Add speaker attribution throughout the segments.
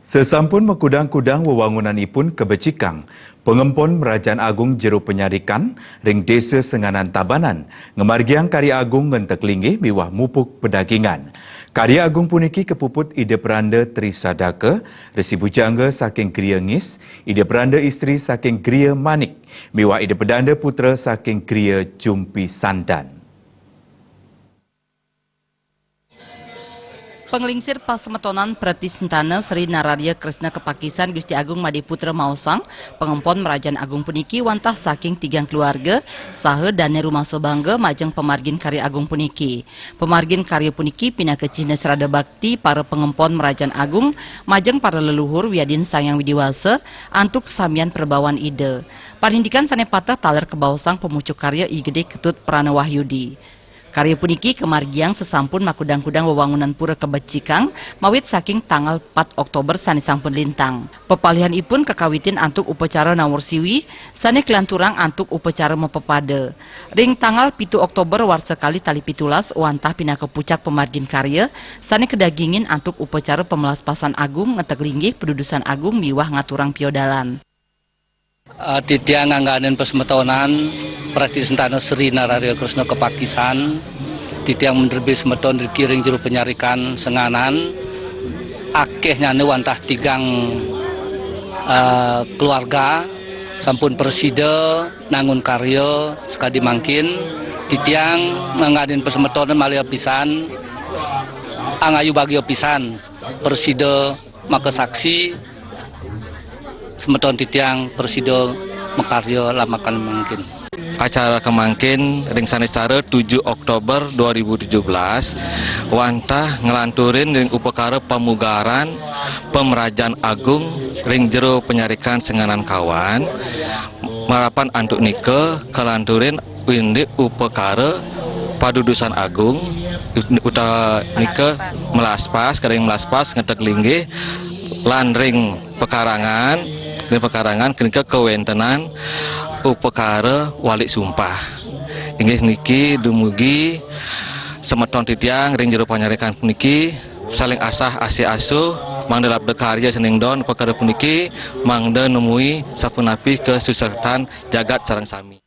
Speaker 1: Sesampun mekudang-kudang wewangunanipun kebecikang, pengempon Merajaan Agung Jero Penyarikan, ring Desa Senganan Tabanan, ngemargiang karya agung ngentek linggih miwah mupuk pedagingan. Karya agung puniki kepuput ide peranda Tri Sadaka, resi bujangga saking Gria Ngis, ide peranda istri saking Gria Manik, miwah ide pedanda putra saking Gria Jumpi Sandan.
Speaker 2: Penglingsir Pasemetonan Prati Sentana Sri Nararia Kresna Kepakisan Gusti Agung Madiputra Mausang, pengempon Merajaan Agung puniki wantah saking tigang keluarga, sahe dane rumah sebangga majeng pemargin karya agung puniki. Pemargin karya puniki pindah ke Cina serada bakti para pengempon Merajaan Agung, majeng para leluhur wiadin sayang widiwasa, antuk samian perbawan ide. Panindikan sanepata taler kebausang pemucuk karya igede ketut Prana Wahyudi. Karya puniki kemargiang sesampun makudang-kudang wewangunan pura kebecikang mawit saking tanggal 4 Oktober sani sampun lintang. Pepalihan ipun kekawitin antuk upacara nawur siwi, sani kelanturang antuk upacara mepepade. Ring tanggal 7 Oktober war sekali tali pitulas wantah pindah ke pucak pemargin karya, sani kedagingin antuk upacara pemelaspasan agung ngetek linggih pedudusan agung miwah ngaturang piodalan.
Speaker 3: Titiang ngangganin Pasemetonan Prati Sentana Sri Nararia Kresna Kepakisan, titiang menerbi semeton dikiring Jero Penyarikan Senganan, akehnya wantah tigang keluarga sampun preside nangun karya sekadi mangkin, titiang ngangganin Pasemetonan malia pisan angayu bagio pisan preside maka saksi semeton titiang preside mekaryo lamakan mungkin.
Speaker 4: Acara kemangkin ring sanesara 7 Oktober 2017 wantah ngelanturin ring upakara pamugaran Pemerajaan Agung ring Jero Penyarikan Senganan Kawan marapan antuk nike kelanturin windik upakara padudusan agung uta nike melaspas kering melaspas ngetek linggih lan ring pekarangan dan pekarangan kenika kewentenan upakara walik sumpah. Inggih niki dumugi semeton titiang ring Jero Penyarikan puniki saling asah asih asuh mangda labda karya seneng don upakara puniki mangda nemui sapunapi kesusertan jagat sareng sami.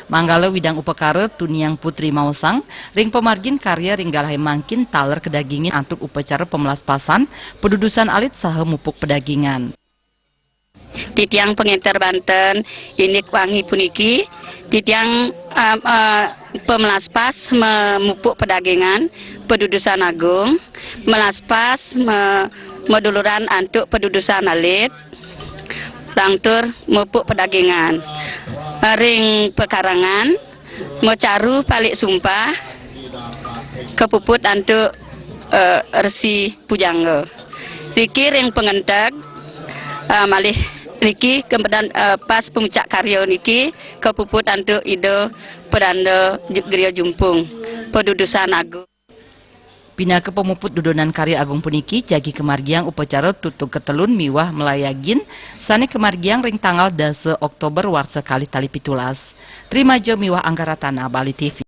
Speaker 2: Manggala widang upakara Tuniang Putri Mausang, ring pemargin karya ring galai mangkin taler kedagingin antuk upacara pemelaspasan pedudusan alit saha mupuk pedagingan.
Speaker 5: Titiang pengenter Banten ini wangi puniki titiang pemelaspas memupuk pedagingan pedudusan agung melaspas meduluran antuk pedudusan alit langtur mupuk pedagingan ring pekarangan mocaru palik sumpah kepuput antuk resi pujangga riki ring pengentek malih niki kemudian pas pemucak karya niki kepuput antuk ide pedanda Gria Jumpung pedudusan agung.
Speaker 2: Pindah ke pemuput dudonan karya agung puniki jagi kemargiang upacara tutuk ketelun miwah melayagin sani kemargiang ring tanggal 10 Oktober war sekali tali pitulas. Terima jo miwah Anggaratana Bali TV.